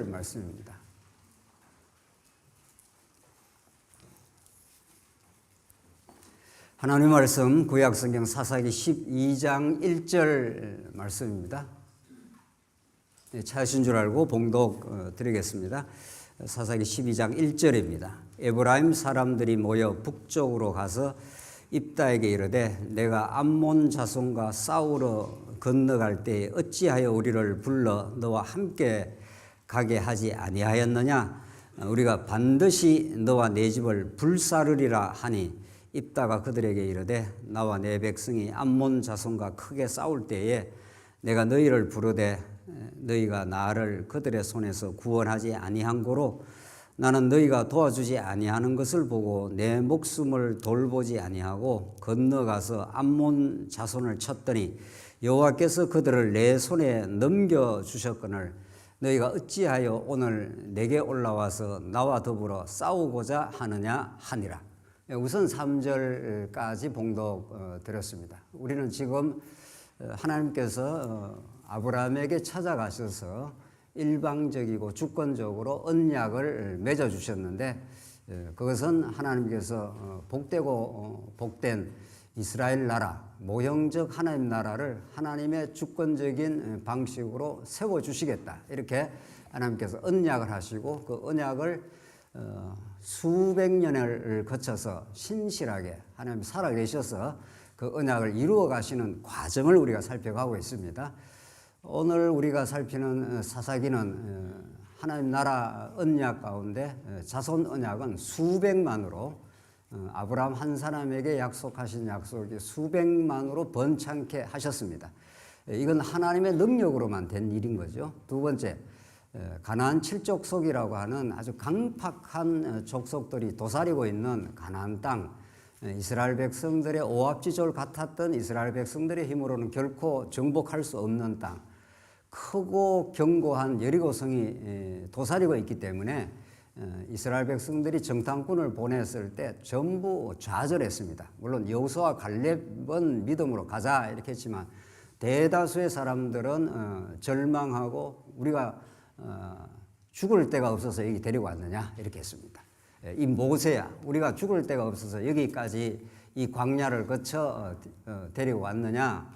말씀입니다. 하나님 말씀 구약성경 사사기 12장 1절 말씀입니다. 찾으신 줄 알고 봉독 드리겠습니다. 사사기 12장 1절입니다. 에브라임 사람들이 모여 북쪽으로 가서 입다에게 이르되 내가 암몬 자손과 싸우러 건너갈 때에 어찌하여 우리를 불러 너와 함께 가게 하지 아니하였느냐? 우리가 반드시 너와 내 집을 불사르리라 하니 입다가 그들에게 이르되 나와 내 백성이 암몬 자손과 크게 싸울 때에 내가 너희를 부르되 너희가 나를 그들의 손에서 구원하지 아니한 고로 나는 너희가 도와주지 아니하는 것을 보고 내 목숨을 돌보지 아니하고 건너가서 암몬 자손을 쳤더니 여호와께서 그들을 내 손에 넘겨주셨거늘 너희가 어찌하여 오늘 내게 올라와서 나와 더불어 싸우고자 하느냐 하니라. 우선 3절까지 봉독 드렸습니다. 우리는 지금 하나님께서 아브라함에게 찾아가셔서 일방적이고 주권적으로 언약을 맺어주셨는데 그것은 하나님께서 복되고 복된 이스라엘 나라, 모형적 하나님 나라를 하나님의 주권적인 방식으로 세워주시겠다. 이렇게 하나님께서 언약을 하시고 그 언약을 수백 년을 거쳐서 신실하게 하나님 살아계셔서 그 언약을 이루어 가시는 과정을 우리가 살펴가고 있습니다. 오늘 우리가 살피는 사사기는 하나님 나라 언약 가운데 자손 언약은 수백만으로 아브라함 한 사람에게 약속하신 약속이 수백만으로 번창케 하셨습니다. 이건 하나님의 능력으로만 된 일인 거죠. 두 번째, 가나안 칠족속이라고 하는 아주 강팍한 족속들이 도사리고 있는 가나안 땅, 이스라엘 백성들의 오합지졸 같았던 이스라엘 백성들의 힘으로는 결코 정복할 수 없는 땅, 크고 견고한 여리고성이 도사리고 있기 때문에 이스라엘 백성들이 정탐꾼을 보냈을 때 전부 좌절했습니다. 물론 여호수아 갈렙은 믿음으로 가자 이렇게 했지만 대다수의 사람들은 절망하고 우리가 죽을 데가 없어서 여기 데리고 왔느냐 이렇게 했습니다. 이 모세야 우리가 죽을 데가 없어서 여기까지 이 광야를 거쳐 데리고 왔느냐,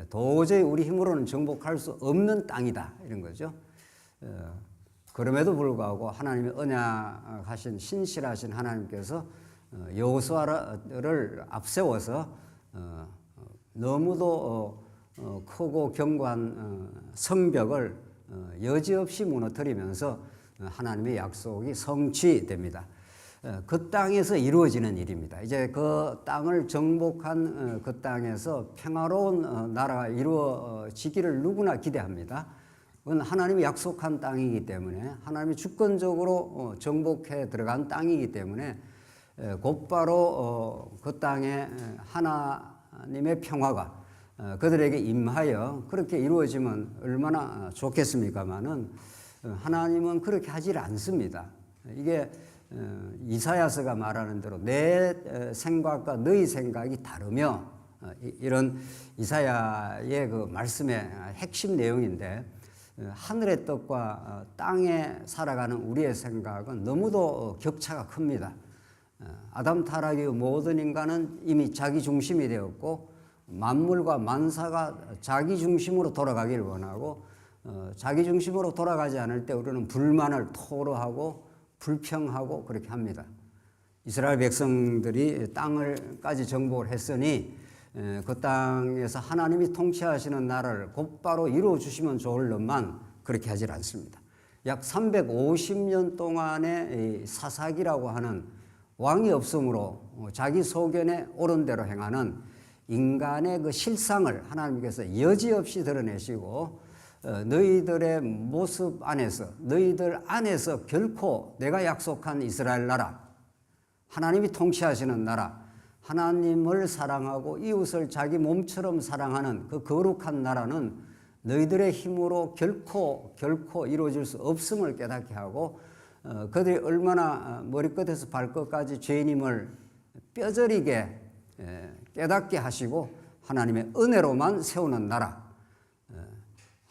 도저히 우리 힘으로는 정복할 수 없는 땅이다 이런 거죠. 그럼에도 불구하고 하나님의 언약하신 신실하신 하나님께서 여호수아를 앞세워서 너무도 크고 견고한 성벽을 여지없이 무너뜨리면서 하나님의 약속이 성취됩니다. 그 땅에서 이루어지는 일입니다. 이제 그 땅을 정복한 그 땅에서 평화로운 나라가 이루어지기를 누구나 기대합니다. 그건 하나님이 약속한 땅이기 때문에 하나님이 주권적으로 정복해 들어간 땅이기 때문에 곧바로 그 땅에 하나님의 평화가 그들에게 임하여 그렇게 이루어지면 얼마나 좋겠습니까마는 하나님은 그렇게 하질 않습니다. 이게 이사야서가 말하는 대로 내 생각과 너희 생각이 다르며 이런 이사야의 그 말씀의 핵심 내용인데 하늘의 떡과 땅에 살아가는 우리의 생각은 너무도 격차가 큽니다. 아담 타락 이후 모든 인간은 이미 자기 중심이 되었고 만물과 만사가 자기 중심으로 돌아가기를 원하고 자기 중심으로 돌아가지 않을 때 우리는 불만을 토로하고 불평하고 그렇게 합니다. 이스라엘 백성들이 땅을까지 정복을 했으니 그 땅에서 하나님이 통치하시는 나라를 곧바로 이루어 주시면 좋을 것만 그렇게 하질 않습니다. 약 350년 동안의 사사기라고 하는 왕이 없으므로 자기 소견에 옳은 대로 행하는 인간의 그 실상을 하나님께서 여지없이 드러내시고 너희들의 모습 안에서 너희들 안에서 결코 내가 약속한 이스라엘 나라, 하나님이 통치하시는 나라, 하나님을 사랑하고 이웃을 자기 몸처럼 사랑하는 그 거룩한 나라는 너희들의 힘으로 결코 이루어질 수 없음을 깨닫게 하고 그들이 얼마나 머리끝에서 발끝까지 죄인임을 뼈저리게 깨닫게 하시고 하나님의 은혜로만 세우는 나라,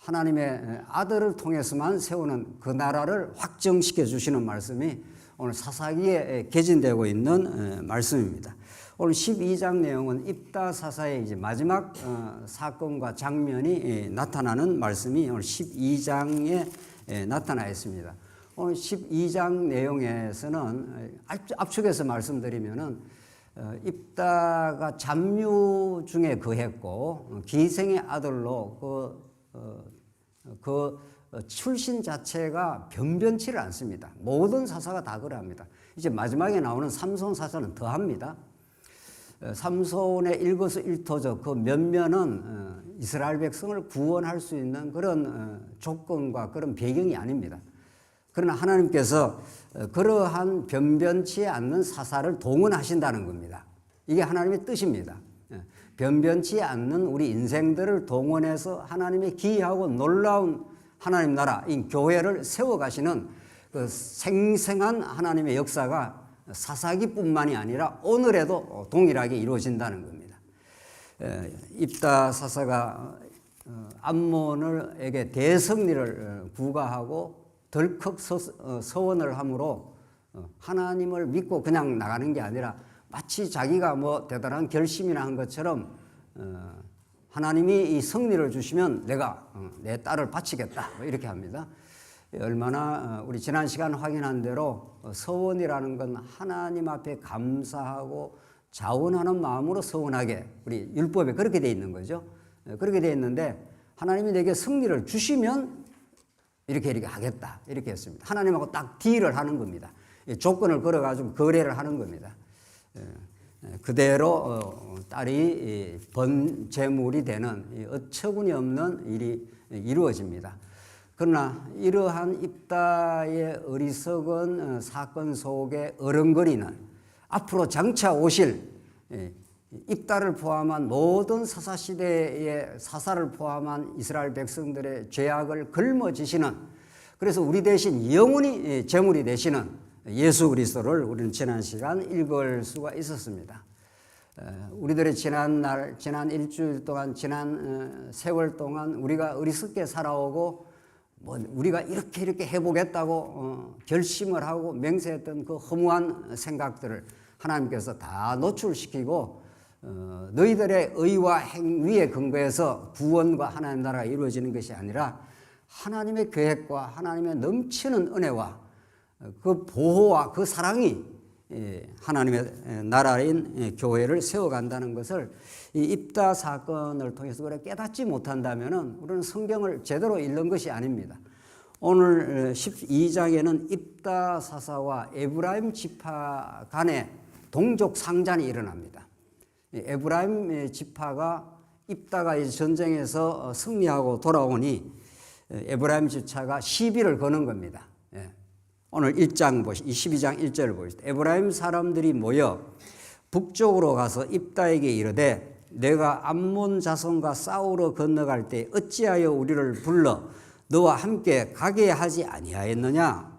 하나님의 아들을 통해서만 세우는 그 나라를 확정시켜 주시는 말씀이 오늘 사사기에 개진되고 있는 말씀입니다. 오늘 12장 내용은 입다사사의 이제 마지막 사건과 장면이 나타나는 말씀이 오늘 12장에 나타나 있습니다. 오늘 12장 내용에서는 압축해서 말씀드리면은 입다가 잡류 중에 거했고 기생의 아들로 그 출신 자체가 변변치를 않습니다. 모든 사사가 다 그러합니다. 이제 마지막에 나오는 삼손 사사는 더합니다. 삼손의 일거수일투족 그 면면은 이스라엘 백성을 구원할 수 있는 그런 조건과 그런 배경이 아닙니다. 그러나 하나님께서 그러한 변변치 않는 사사를 동원하신다는 겁니다. 이게 하나님의 뜻입니다. 변변치 않는 우리 인생들을 동원해서 하나님의 기이하고 놀라운 하나님 나라, 이 교회를 세워가시는 그 생생한 하나님의 역사가 사사기뿐만이 아니라 오늘에도 동일하게 이루어진다는 겁니다. 입다 사사가 암몬에게 대승리를 구가하고 덜컥 서원을 함으로 하나님을 믿고 그냥 나가는 게 아니라 마치 자기가 뭐 대단한 결심이나 한 것처럼 하나님이 이 승리를 주시면 내가 내 딸을 바치겠다 이렇게 합니다. 얼마나 우리 지난 시간 확인한 대로 서원이라는 건 하나님 앞에 감사하고 자원하는 마음으로 서원하게 우리 율법에 그렇게 돼 있는 거죠. 그렇게 돼 있는데 하나님이 내게 승리를 주시면 이렇게 하겠다 이렇게 했습니다. 하나님하고 딱 딜을 하는 겁니다. 조건을 걸어가지고 거래를 하는 겁니다. 그대로 딸이 번 재물이 되는 어처구니 없는 일이 이루어집니다. 그러나 이러한 입다의 어리석은 사건 속에 어른거리는 앞으로 장차 오실 입다를 포함한 모든 사사시대의 사사를 포함한 이스라엘 백성들의 죄악을 걸머지시는, 그래서 우리 대신 영원히 제물이 되시는 예수 그리스도를 우리는 지난 시간 읽을 수가 있었습니다. 우리들의 지난 일주일 동안, 지난 세월 동안 우리가 어리석게 살아오고 우리가 이렇게 해보겠다고 결심을 하고 맹세했던 그 허무한 생각들을 하나님께서 다 노출시키고 너희들의 의와 행위에 근거해서 구원과 하나님 나라가 이루어지는 것이 아니라 하나님의 계획과 하나님의 넘치는 은혜와 그 보호와 그 사랑이 하나님의 나라인 교회를 세워간다는 것을 이 입다 사건을 통해서 그래 깨닫지 못한다면 우리는 성경을 제대로 읽는 것이 아닙니다. 오늘 12장에는 입다 사사와 에브라임 지파 간에 동족 상잔이 일어납니다. 에브라임 지파가 입다가 이제 전쟁에서 승리하고 돌아오니 에브라임 지파가 시비를 거는 겁니다. 오늘 1장 보시죠. 12장 1절을 보시죠. 에브라임 사람들이 모여 북쪽으로 가서 입다에게 이르되 내가 암몬 자손과 싸우러 건너갈 때 어찌하여 우리를 불러 너와 함께 가게 하지 아니하였느냐.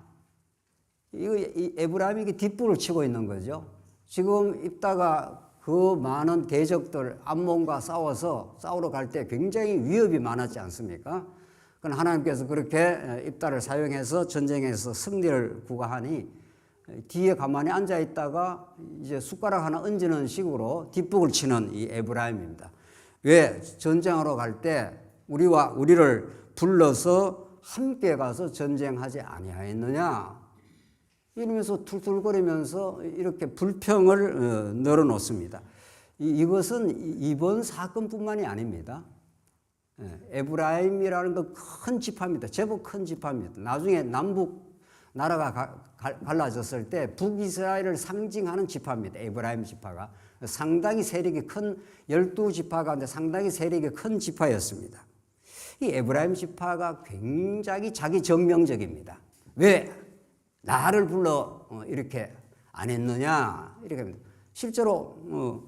이 에브라임이 뒷불을 치고 있는 거죠. 지금 입다가 그 많은 대적들 암몬과 싸우러 갈 때 굉장히 위협이 많았지 않습니까? 그건 하나님께서 그렇게 입다를 사용해서 전쟁에서 승리를 구가하니 뒤에 가만히 앉아 있다가 이제 숟가락 하나 얹는 식으로 뒷북을 치는 이 에브라임입니다. 왜 전쟁하러 갈 때 우리를 불러서 함께 가서 전쟁하지 아니하였느냐 이러면서 툴툴거리면서 이렇게 불평을 늘어놓습니다. 이것은 이번 사건뿐만이 아닙니다. 에브라임이라는 건 큰 지파입니다. 제법 큰 지파입니다. 나중에 남북 나라가 갈라졌을 때 북이스라엘을 상징하는 지파입니다. 에브라임 지파가 상당히 세력이 큰 12지파 가운데 상당히 세력이 큰 지파였습니다. 이 에브라임 지파가 굉장히 자기 정명적입니다. 왜 나를 불러 이렇게 안 했느냐 이렇게 합니다. 실제로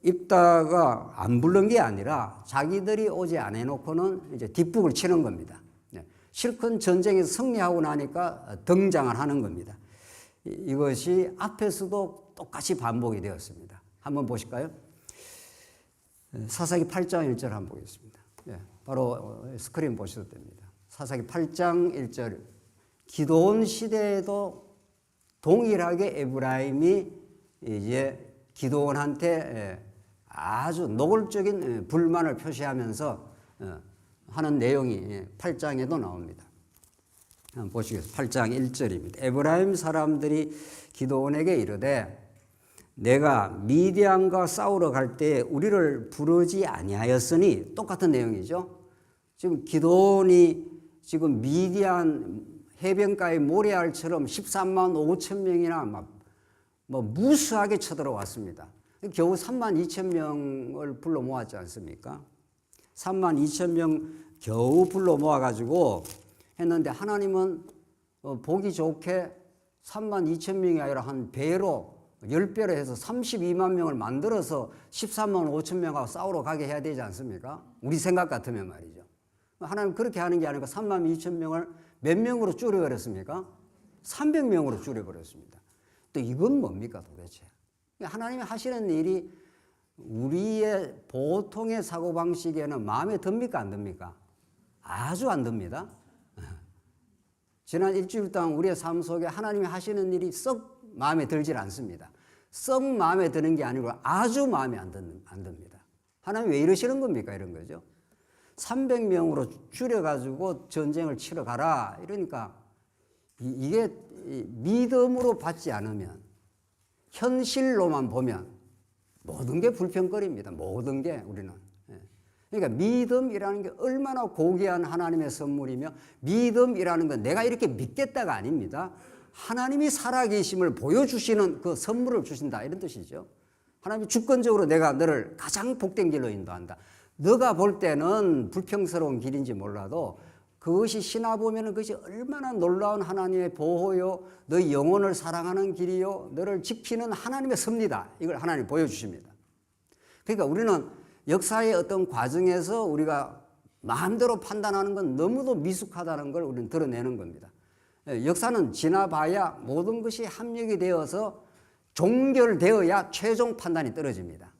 입다가 안 부른 게 아니라 자기들이 오지 안 해놓고는 이제 뒷북을 치는 겁니다. 실컷 전쟁에서 승리하고 나니까 등장을 하는 겁니다. 이것이 앞에서도 똑같이 반복이 되었습니다. 한번 보실까요? 사사기 8장 1절 한번 보겠습니다. 바로 스크린 보셔도 됩니다. 사사기 8장 1절. 기드온 시대에도 동일하게 에브라임이 이제 기드온한테 아주 노골적인 불만을 표시하면서 하는 내용이 8장에도 나옵니다. 한번 보시겠습니다. 8장 1절입니다. 에브라임 사람들이 기드온에게 이르되 내가 미디안과 싸우러 갈 때 우리를 부르지 아니하였으니, 똑같은 내용이죠. 지금 기드온이 지금 미디안 해변가의 모래알처럼 13만 5천 명이나 뭐 무수하게 쳐들어왔습니다. 겨우 3만 2천 명을 불러 모았지 않습니까? 3만 2천 명 겨우 불러 모아가지고 했는데, 하나님은 보기 좋게 3만 2천 명이 아니라 한 배로 10배로 해서 32만 명을 만들어서 13만 5천 명하고 싸우러 가게 해야 되지 않습니까? 우리 생각 같으면 말이죠. 하나님 그렇게 하는 게 아니고 3만 2천 명을 몇 명으로 줄여버렸습니까? 300명으로 줄여버렸습니다. 또 이건 뭡니까 도대체? 하나님이 하시는 일이 우리의 보통의 사고방식에는 마음에 듭니까 안 듭니까? 아주 안 듭니다. 지난 일주일 동안 우리의 삶 속에 하나님이 하시는 일이 썩 마음에 들질 않습니다. 썩 마음에 드는 게 아니고 아주 마음에 안 듭니다. 하나님 왜 이러시는 겁니까? 이런 거죠. 300명으로 줄여가지고 전쟁을 치러 가라. 이러니까 이게 믿음으로 받지 않으면, 현실로만 보면 모든 게 불평거리입니다. 모든 게 우리는. 그러니까 믿음이라는 게 얼마나 고귀한 하나님의 선물이며, 믿음이라는 건 내가 이렇게 믿겠다가 아닙니다. 하나님이 살아계심을 보여주시는 그 선물을 주신다, 이런 뜻이죠. 하나님이 주권적으로 내가 너를 가장 복된 길로 인도한다. 너가 볼 때는 불평스러운 길인지 몰라도 그것이 신화 보면은 그것이 얼마나 놀라운 하나님의 보호요, 너의 영혼을 사랑하는 길이요, 너를 지키는 하나님의 섭리다. 이걸 하나님 보여주십니다. 그러니까 우리는 역사의 어떤 과정에서 우리가 마음대로 판단하는 건 너무도 미숙하다는 걸 우리는 드러내는 겁니다. 역사는 지나봐야 모든 것이 합력이 되어서 종결되어야 최종 판단이 떨어집니다.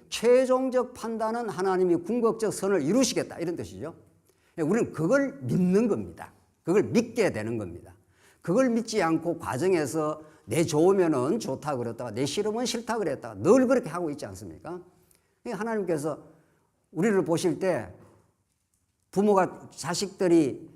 최종적 판단은 하나님이 궁극적 선을 이루시겠다, 이런 뜻이죠. 우리는 그걸 믿는 겁니다. 그걸 믿게 되는 겁니다. 그걸 믿지 않고 과정에서 내 좋으면은 좋다 그랬다가 내 싫으면 싫다 그랬다가 늘 그렇게 하고 있지 않습니까? 하나님께서 우리를 보실 때 부모가 자식들이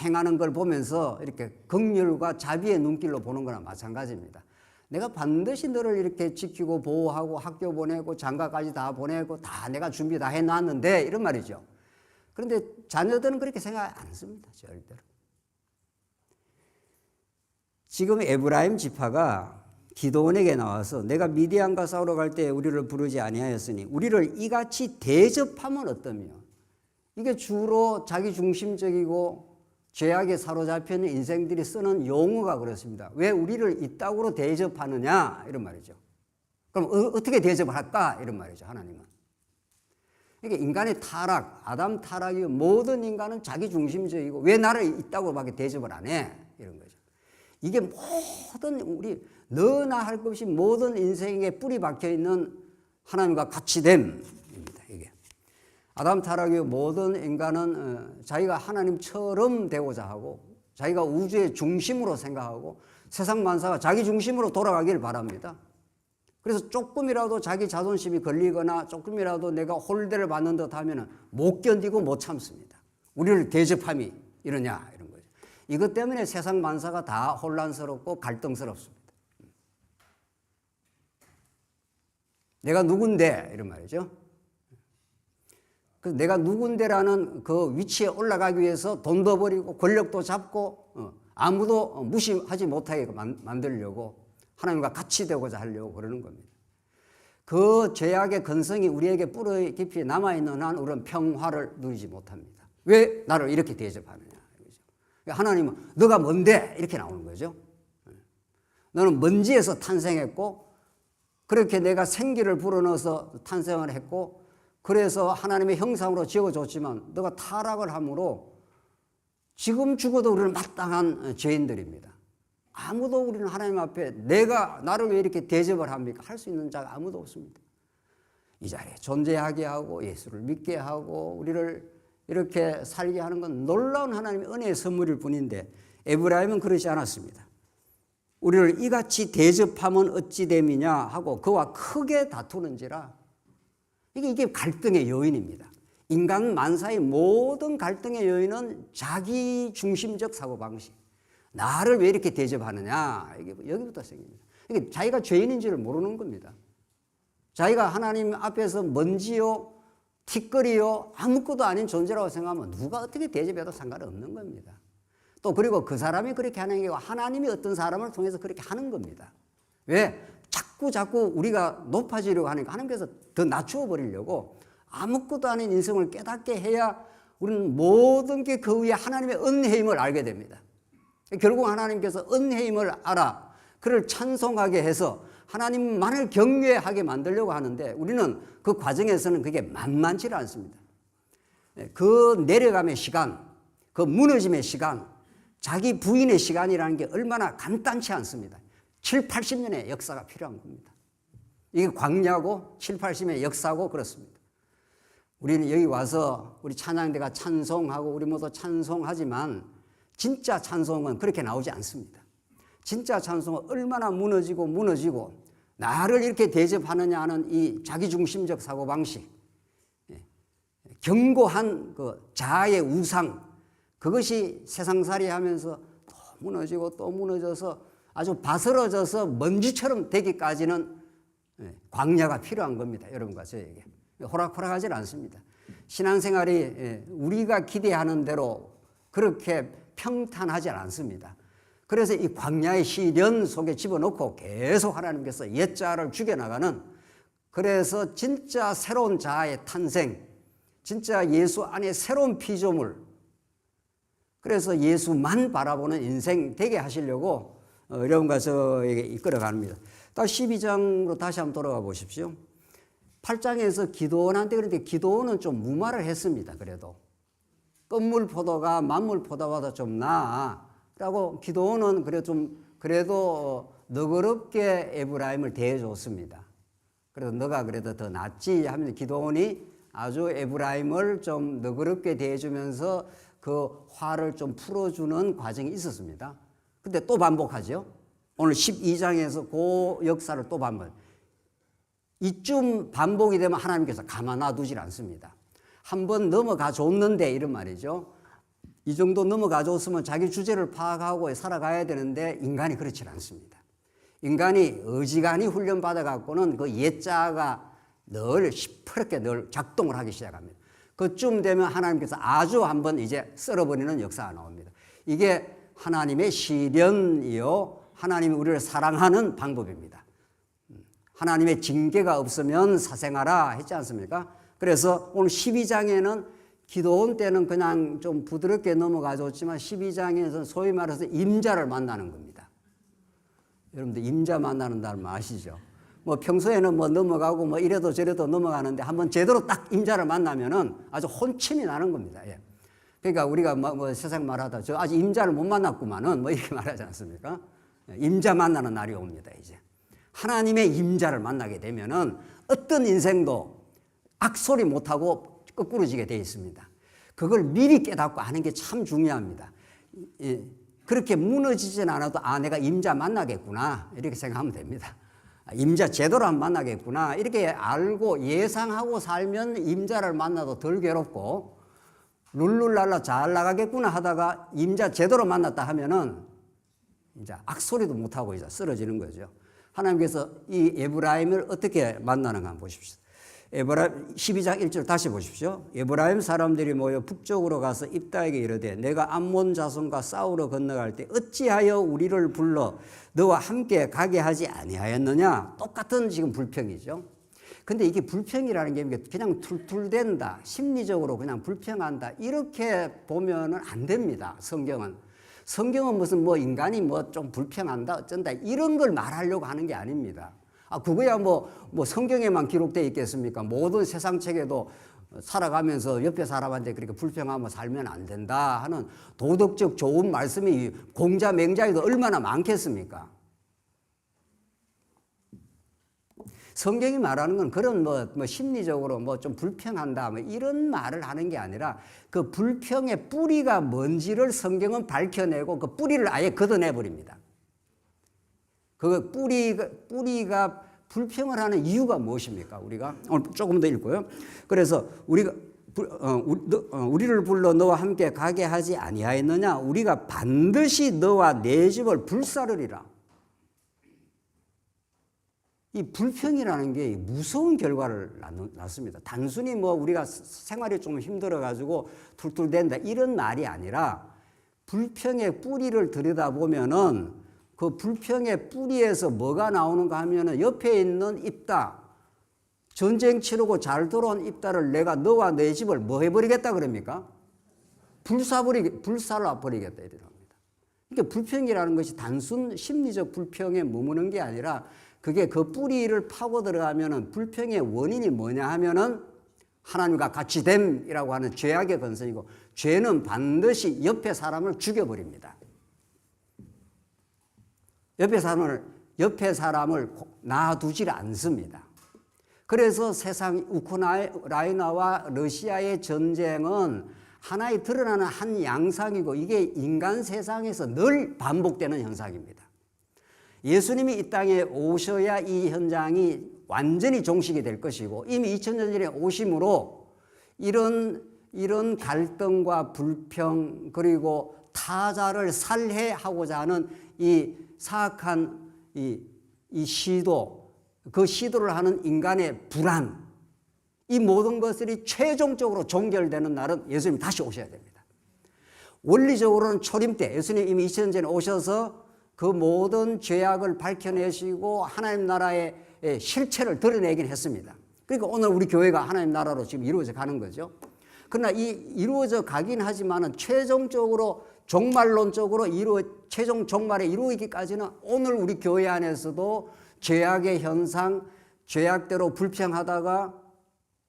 행하는 걸 보면서 이렇게 긍휼과 자비의 눈길로 보는 거나 마찬가지입니다. 내가 반드시 너를 이렇게 지키고 보호하고 학교 보내고 장가까지 다 보내고 다 내가 준비 다 해놨는데, 이런 말이죠. 그런데 자녀들은 그렇게 생각 안 했습니다. 절대로. 지금 에브라임 지파가 기드온에게 나와서 내가 미디안과 싸우러 갈 때 우리를 부르지 아니하였으니 우리를 이같이 대접하면 어떠며, 이게 주로 자기 중심적이고 죄악에 사로잡혀있는 인생들이 쓰는 용어가 그렇습니다. 왜 우리를 이 땅으로 대접하느냐, 이런 말이죠. 그럼 어떻게 대접을 할까, 이런 말이죠. 하나님은. 이게 인간의 타락, 아담 타락이 모든 인간은 자기 중심적이고 왜 나를 이 땅으로밖에 대접을 안 해, 이런 거죠. 이게 모든 우리 너나 할 것 없이 모든 인생에 뿌리 박혀 있는 하나님과 같이 됨입니다. 이게 아담 타락의 모든 인간은 자기가 하나님처럼 되고자 하고 자기가 우주의 중심으로 생각하고 세상 만사가 자기 중심으로 돌아가길 바랍니다. 그래서 조금이라도 자기 자존심이 걸리거나 조금이라도 내가 홀대를 받는 듯 하면 못 견디고 못 참습니다. 우리를 대접함이 이러냐, 이런 거죠. 이것 때문에 세상 만사가 다 혼란스럽고 갈등스럽습니다. 내가 누군데, 이런 말이죠. 그래서 내가 누군데라는 그 위치에 올라가기 위해서 돈도 버리고 권력도 잡고 아무도 무시하지 못하게 만들려고 하나님과 같이 되고자 하려고 그러는 겁니다. 그 죄악의 근성이 우리에게 뿌리 깊이 남아있는 한 우리는 평화를 누리지 못합니다. 왜 나를 이렇게 대접하느냐. 하나님은 너가 뭔데? 이렇게 나오는 거죠. 너는 먼지에서 탄생했고 그렇게 내가 생기를 불어넣어서 탄생을 했고 그래서 하나님의 형상으로 지어줬지만 너가 타락을 함으로 지금 죽어도 우리는 마땅한 죄인들입니다. 아무도 우리는 하나님 앞에 내가 나를 왜 이렇게 대접을 합니까? 할 수 있는 자가 아무도 없습니다. 이 자리에 존재하게 하고 예수를 믿게 하고 우리를 이렇게 살게 하는 건 놀라운 하나님의 은혜의 선물일 뿐인데 에브라임은 그러지 않았습니다. 우리를 이같이 대접하면 어찌 됨이냐 하고 그와 크게 다투는지라. 이게 갈등의 요인입니다. 인간 만사의 모든 갈등의 요인은 자기 중심적 사고방식. 나를 왜 이렇게 대접하느냐. 이게 여기부터 생깁니다. 이게 자기가 죄인인지를 모르는 겁니다. 자기가 하나님 앞에서 먼지요, 티끌이요, 아무것도 아닌 존재라고 생각하면 누가 어떻게 대접해도 상관없는 겁니다. 또 그리고 그 사람이 그렇게 하는 게 아니고 하나님이 어떤 사람을 통해서 그렇게 하는 겁니다. 왜? 자꾸 우리가 높아지려고 하니까 하나님께서 더 낮추어 버리려고 아무것도 아닌 인생을 깨닫게 해야 우리는 모든 게 그 위에 하나님의 은혜임을 알게 됩니다. 결국 하나님께서 은혜임을 알아 그를 찬송하게 해서 하나님만을 경외하게 만들려고 하는데 우리는 그 과정에서는 그게 만만치 않습니다. 그 내려감의 시간, 그 무너짐의 시간, 자기 부인의 시간이라는 게 얼마나 간단치 않습니다. 7, 80년의 역사가 필요한 겁니다. 이게 광야고 7, 80년의 역사고 그렇습니다. 우리는 여기 와서 우리 찬양대가 찬송하고 우리 모두 찬송하지만 진짜 찬송은 그렇게 나오지 않습니다. 진짜 찬송은 얼마나 무너지고 나를 이렇게 대접하느냐 하는 이 자기중심적 사고방식, 견고한 그 자아의 우상, 그것이 세상살이 하면서 또 무너지고 또 무너져서 아주 바스러져서 먼지처럼 되기까지는 광야가 필요한 겁니다. 여러분과 저에게. 호락호락하지 않습니다. 신앙생활이 우리가 기대하는 대로 그렇게 평탄하지 않습니다. 그래서 이 광야의 시련 속에 집어넣고 계속 하나님께서 옛자를 죽여나가는, 그래서 진짜 새로운 자아의 탄생, 진짜 예수 안에 새로운 피조물, 그래서 예수만 바라보는 인생 되게 하시려고 여러분과 저에게 이끌어갑니다. 딱 12장으로 다시 한번 돌아가 보십시오. 8장에서 기도원한테 그런데 기도원은 좀 무마를 했습니다. 그래도 끝물포도가 만물포도보다 좀 나아라고 기도원은 그래도 너그럽게 에브라임을 대해줬습니다. 그래서 너가 그래도 더 낫지 하면서 기도원이 아주 에브라임을 좀 너그럽게 대해주면서 그 화를 좀 풀어주는 과정이 있었습니다. 근데 또 반복하죠. 오늘 12장에서 그 역사를 또 반복. 이쯤 반복이 되면 하나님께서 가만 놔두질 않습니다. 한번 넘어가 줬는데 이런 말이죠. 이 정도 넘어가 줬으면 자기 주제를 파악하고 살아가야 되는데 인간이 그렇지 않습니다. 인간이 어지간히 훈련받아 갖고는 그 옛자가 늘 시퍼렇게 늘 작동을 하기 시작합니다. 그쯤 되면 하나님께서 아주 한번 이제 썰어버리는 역사가 나옵니다. 이게 하나님의 시련이요, 하나님이 우리를 사랑하는 방법입니다. 하나님의 징계가 없으면 사생하라 했지 않습니까? 그래서 오늘 12장에는 기도원 때는 그냥 좀 부드럽게 넘어가 줬지만 12장에서는 소위 말해서 임자를 만나는 겁니다. 여러분들 임자 만나는 날 아시죠? 뭐 평소에는 뭐 넘어가고 뭐 이래도 저래도 넘어가는데 한번 제대로 딱 임자를 만나면은 아주 혼침이 나는 겁니다. 예. 그러니까 우리가 뭐 세상 말하다 저 아직 임자를 못 만났구만은 뭐 이렇게 말하지 않습니까? 임자 만나는 날이 옵니다. 이제 하나님의 임자를 만나게 되면은 어떤 인생도 악소리 못하고 거꾸로지게 되어 있습니다. 그걸 미리 깨닫고 아는 게 참 중요합니다. 예. 그렇게 무너지진 않아도 내가 임자 만나겠구나 이렇게 생각하면 됩니다. 임자 제대로 안 만나겠구나 이렇게 알고 예상하고 살면 임자를 만나도 덜 괴롭고 룰룰랄라 잘 나가겠구나 하다가 임자 제대로 만났다 하면은 이제 악소리도 못하고 이제 쓰러지는 거죠. 하나님께서 이 에브라임을 어떻게 만나는가 한번 보십시오. 에브라임 12장 1절 다시 보십시오. 에브라임 사람들이 모여 북쪽으로 가서 입다에게 이르되 내가 암몬 자손과 싸우러 건너갈 때 어찌하여 우리를 불러 너와 함께 가게 하지 아니하였느냐. 똑같은 지금 불평이죠. 근데 이게 불평이라는 게 그냥 툴툴댄다, 심리적으로 그냥 불평한다 이렇게 보면은 안 됩니다. 성경은 무슨 뭐 인간이 뭐 좀 불평한다 어쩐다 이런 걸 말하려고 하는 게 아닙니다. 그거야 뭐 성경에만 기록되어 있겠습니까? 모든 세상 책에도 살아가면서 옆에 사람한테 그렇게 불평하며 살면 안 된다 하는 도덕적 좋은 말씀이 공자 맹자에도 얼마나 많겠습니까? 성경이 말하는 건 그런 뭐 심리적으로 뭐 좀 불평한다 뭐 이런 말을 하는 게 아니라 그 불평의 뿌리가 뭔지를 성경은 밝혀내고 그 뿌리를 아예 걷어내 버립니다. 그 뿌리가 불평을 하는 이유가 무엇입니까? 우리가 오늘 조금 더 읽고요. 그래서 우리를 불러 너와 함께 가게 하지 아니하였느냐? 우리가 반드시 너와 내 집을 불사르리라. 이 불평이라는 게 무서운 결과를 낳습니다. 단순히 뭐 우리가 생활이 좀 힘들어가지고 툴툴댄다 이런 말이 아니라 불평의 뿌리를 들여다보면은 그 불평의 뿌리에서 뭐가 나오는가 하면은 옆에 있는 입다, 전쟁 치르고 잘 돌아온 입다를 내가 너와 내 집을 뭐 해버리겠다 그럽니까? 불살라 버리겠다 이런 겁니다. 그러니까 불평이라는 것이 단순 심리적 불평에 머무는 게 아니라 그게 그 뿌리를 파고 들어가면은 불평의 원인이 뭐냐 하면은 하나님과 같이 됨이라고 하는 죄악의 근성이고, 죄는 반드시 옆에 사람을 죽여버립니다. 옆에 사람을 놔두질 않습니다. 그래서 세상 우크라이나와 러시아의 전쟁은 하나의 드러나는 한 양상이고 이게 인간 세상에서 늘 반복되는 현상입니다. 예수님이 이 땅에 오셔야 이 현장이 완전히 종식이 될 것이고 이미 2000년 전에 오심으로 이런 갈등과 불평 그리고 타자를 살해하고자 하는 이 사악한 이 시도, 그 시도를 하는 인간의 불안, 이 모든 것들이 최종적으로 종결되는 날은 예수님이 다시 오셔야 됩니다. 원리적으로는 초림 때 예수님 이미 2000년 전에 오셔서 그 모든 죄악을 밝혀내시고 하나님 나라의 실체를 드러내긴 했습니다. 그러니까 오늘 우리 교회가 하나님 나라로 지금 이루어져 가는 거죠. 그러나 이루어져 가긴 하지만은 최종적으로 종말론적으로 최종 종말에 이루어지기까지는 오늘 우리 교회 안에서도 죄악의 현상, 죄악대로 불평하다가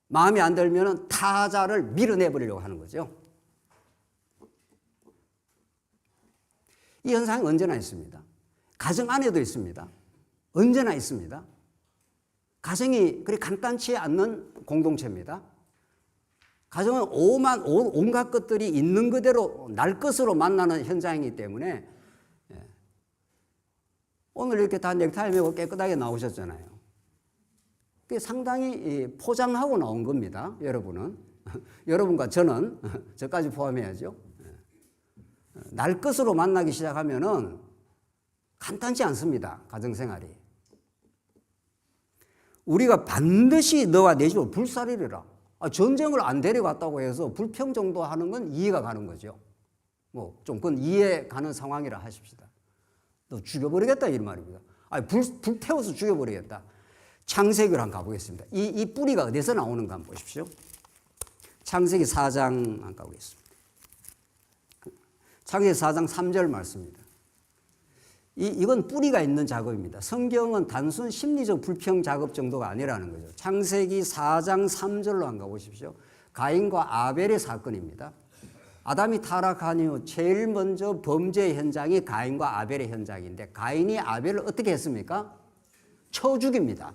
마음에 안 들면은 타자를 밀어내버리려고 하는 거죠. 이 현상이 언제나 있습니다. 가정 안에도 있습니다. 언제나 있습니다. 가정이 그리 간단치 않는 공동체입니다. 가정은 온갖 것들이 있는 그대로 날 것으로 만나는 현장이기 때문에 오늘 이렇게 다 넥타이 메고 깨끗하게 나오셨잖아요. 그게 상당히 포장하고 나온 겁니다. 여러분은. 여러분과 저는, 저까지 포함해야죠. 날 것으로 만나기 시작하면은 간단치 않습니다. 가정생활이. 우리가 반드시 너와 내 집을 불사르리라. 전쟁을 안 데려갔다고 해서 불평 정도 하는 건 이해가 가는 거죠. 뭐 좀 그건 이해 가는 상황이라 하십시다. 너 죽여버리겠다 이런 말입니다. 불 태워서 죽여버리겠다. 창세기로 한번 가보겠습니다. 이 뿌리가 어디서 나오는가 한번 보십시오. 창세기 4장 한번 가보겠습니다. 창세기 4장 3절 말씀입니다. 이건 뿌리가 있는 작업입니다. 성경은 단순 심리적 불평 작업 정도가 아니라는 거죠. 창세기 4장 3절로 한번 가보십시오. 가인과 아벨의 사건입니다. 아담이 타락한 이후 제일 먼저 범죄의 현장이 가인과 아벨의 현장인데 가인이 아벨을 어떻게 했습니까? 쳐 죽입니다.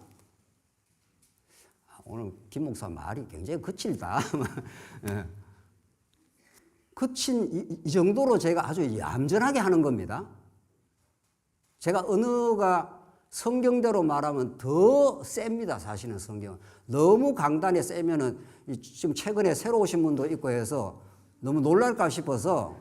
오늘 김 목사 말이 굉장히 거칠다. 거친 이 정도로 제가 아주 얌전하게 하는 겁니다. 제가 언어가 성경대로 말하면 더 셉니다. 사실은 성경은. 너무 강단에 세면은 지금 최근에 새로 오신 분도 있고 해서 너무 놀랄까 싶어서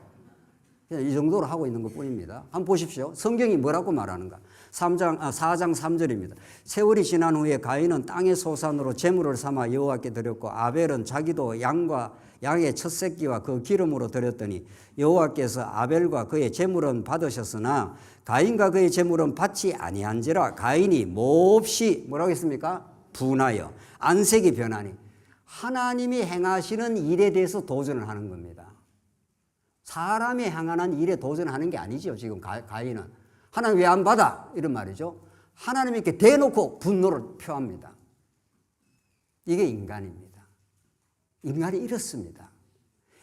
그냥 이 정도로 하고 있는 것 뿐입니다. 한번 보십시오. 성경이 뭐라고 말하는가. 4장 3절입니다. 세월이 지난 후에 가인은 땅의 소산으로 제물을 삼아 여호와께 드렸고 아벨은 자기도 양의 첫 새끼와 그 기름으로 드렸더니 여호와께서 아벨과 그의 제물은 받으셨으나 가인과 그의 제물은 받지 아니한지라 가인이 몹시 뭐라고 했습니까? 분하여 안색이 변하니 하나님이 행하시는 일에 대해서 도전을 하는 겁니다. 사람이 행하는 일에 도전하는 게 아니죠. 지금 가인은 하나님 왜 안 받아? 이런 말이죠. 하나님이 이렇게 대놓고 분노를 표합니다. 이게 인간입니다. 인간이 이렇습니다.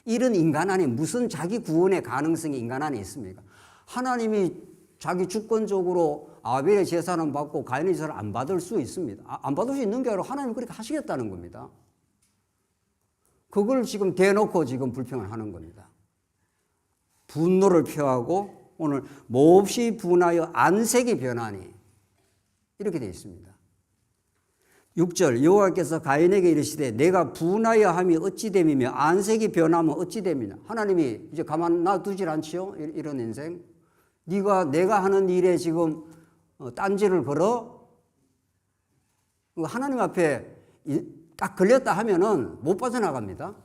이런 인간 안에 무슨 자기 구원의 가능성이 인간 안에 있습니까? 하나님이 자기 주권적으로 아벨의 제사는 받고 가인의 제사를 안 받을 수 있습니다. 안 받을 수 있는 게 아니라 하나님이 그렇게 하시겠다는 겁니다. 그걸 지금 대놓고 지금 불평을 하는 겁니다. 분노를 표하고 오늘 몹시 분하여 안색이 변하니 이렇게 되어 있습니다. 6절 여호와께서 가인에게 이르시되 내가 분하여 함이 어찌 됨이며 안색이 변하면 어찌 됨이냐. 하나님이 이제 가만 놔두질 않지요. 이런 인생. 내가 하는 일에 지금 딴지를 걸어 하나님 앞에 딱 걸렸다 하면은 못 빠져나갑니다.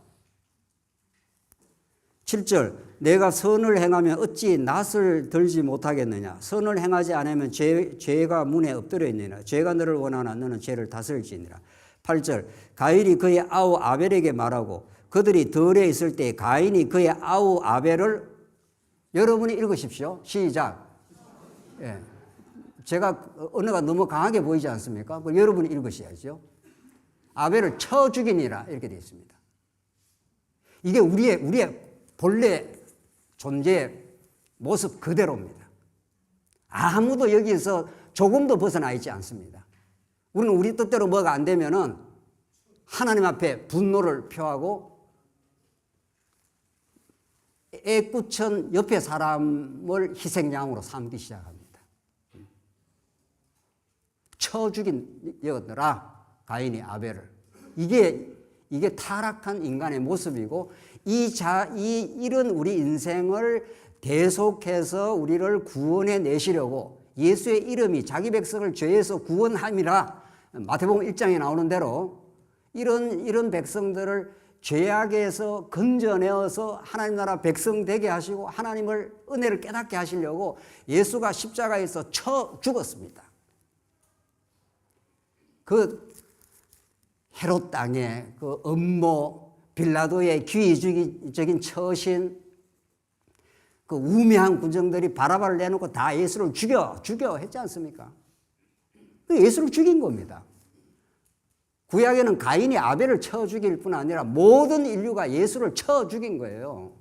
7절 내가 선을 행하면 어찌 낯을 들지 못하겠느냐. 선을 행하지 않으면 죄가 문에 엎드려 있느니라. 죄가 너를 원하나 너는 죄를 다스릴지니라. 8절 가인이 그의 아우 아벨에게 말하고 그들이 들에 있을 때 가인이 그의 아우 아벨을 여러분이 읽으십시오. 시작. 예. 제가 언어가 너무 강하게 보이지 않습니까? 여러분이 읽으셔야죠. 아벨을 쳐 죽이니라 이렇게 되어 있습니다. 이게 우리의 본래 존재의 모습 그대로입니다. 아무도 여기서 조금도 벗어나 있지 않습니다. 우리는 우리 뜻대로 뭐가 안 되면은 하나님 앞에 분노를 표하고 애꿎은 옆에 사람을 희생양으로 삼기 시작합니다. 쳐 죽인 여더라 가인이 아벨을. 이게 타락한 인간의 모습이고 이런 우리 인생을 계속해서 우리를 구원해 내시려고 예수의 이름이 자기 백성을 죄에서 구원함이라 마태복음 1장에 나오는 대로 이런 백성들을 죄악에서 건져내어서 하나님 나라 백성 되게 하시고 하나님을 은혜를 깨닫게 하시려고 예수가 십자가에서 쳐 죽었습니다. 그 헤롯 땅의 그 음모 빌라도의 기회주의적인 처신 그 우매한 군정들이 바라바를 내놓고 다 예수를 죽여 했지 않습니까? 예수를 죽인 겁니다. 구약에는 가인이 아벨을 쳐 죽일 뿐 아니라 모든 인류가 예수를 쳐 죽인 거예요.